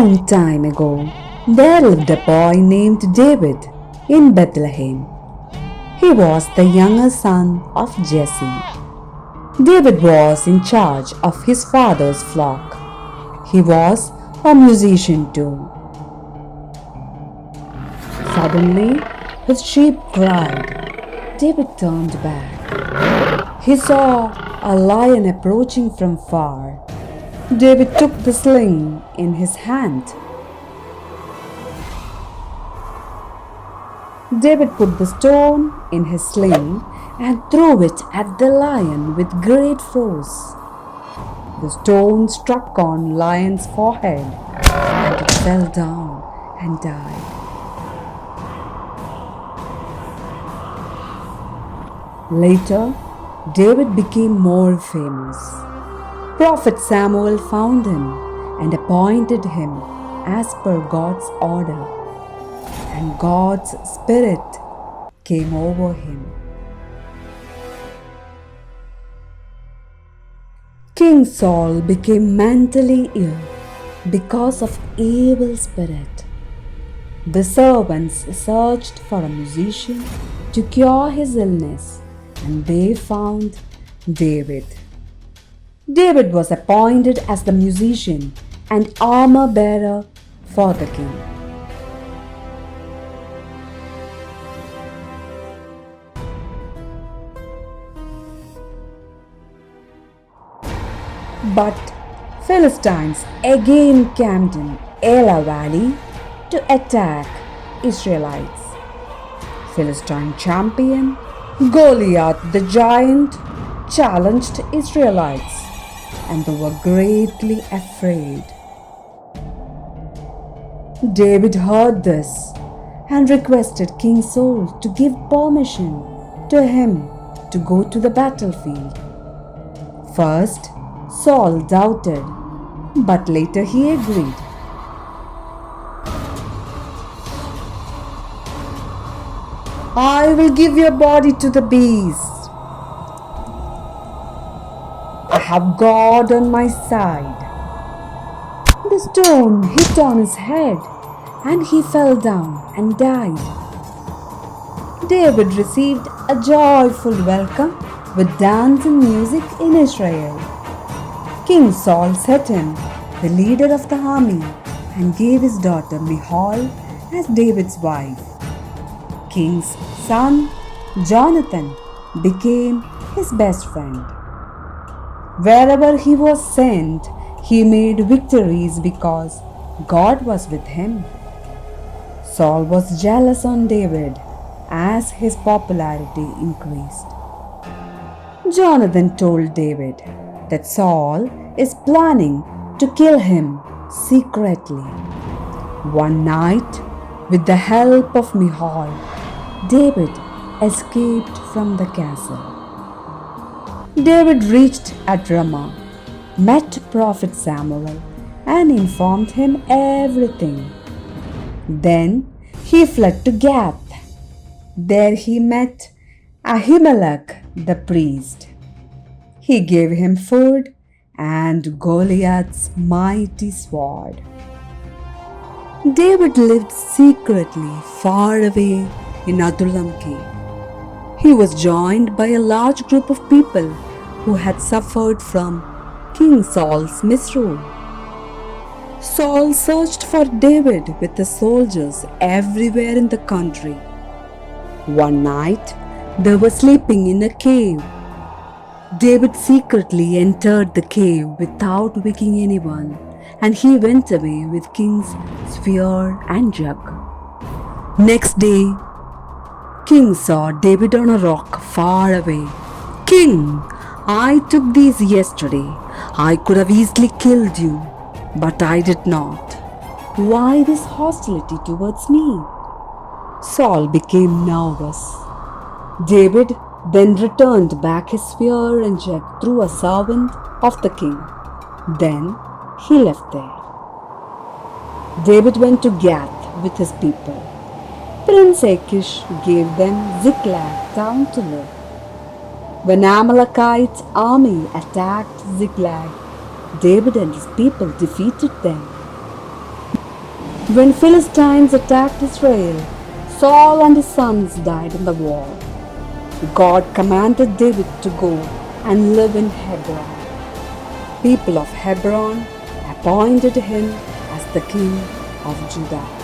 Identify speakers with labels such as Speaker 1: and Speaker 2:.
Speaker 1: long time ago, there lived a boy named David in Bethlehem. He was the younger son of Jesse. David was in charge of his father's flock. He was a musician too. Suddenly, his sheep cried. David turned back. He saw a lion approaching from far. David took the sling in his hand. David put the stone in his sling and threw it at the lion with great force. The stone struck on lion's forehead and it fell down and died. Later, David became more famous. Prophet Samuel found him and appointed him as per God's order, and God's Spirit came over him. King Saul became mentally ill because of evil spirit. The servants searched for a musician to cure his illness, and they found David. David was appointed as the musician and armor bearer for the king. But Philistines again camped in Elah Valley to attack Israelites. Philistine champion Goliath the giant challenged Israelites, and they were greatly afraid. David heard this and requested King Saul to give permission to him to go to the battlefield. First, Saul doubted, but later he agreed. I will give your body to the beast. I have God on my side. The stone hit on his head and he fell down and died. David received a joyful welcome with dance and music in Israel. King Saul set him the leader of the army and gave his daughter Michal as David's wife. King's son Jonathan became his best friend. Wherever he was sent, he made victories because God was with him. Saul was jealous on David as his popularity increased. Jonathan told David that Saul is planning to kill him secretly. One night, with the help of Michal, David escaped from the castle. David reached at Ramah, met Prophet Samuel, and informed him everything. Then he fled to Gath. There he met Ahimelech the priest. He gave him food and Goliath's mighty sword. David lived secretly far away in Adullam cave. He was joined by a large group of people who had suffered from King Saul's misrule. Saul searched for David with the soldiers everywhere in the country. One night, they were sleeping in a cave. David secretly entered the cave without waking anyone, and he went away with King's spear and jug. Next day, King saw David on a rock far away. King, I took these yesterday. I could have easily killed you, but I did not. Why this hostility towards me? Saul became nervous. David then returned back his spear and jug through a servant of the king. Then he left there. David went to Gath with his people. Prince Achish gave them Ziklag town to live. When Amalekite army attacked Ziklag, David and his people defeated them. When Philistines attacked Israel, Saul and his sons died in the war. God commanded David to go and live in Hebron. People of Hebron appointed him as the king of Judah.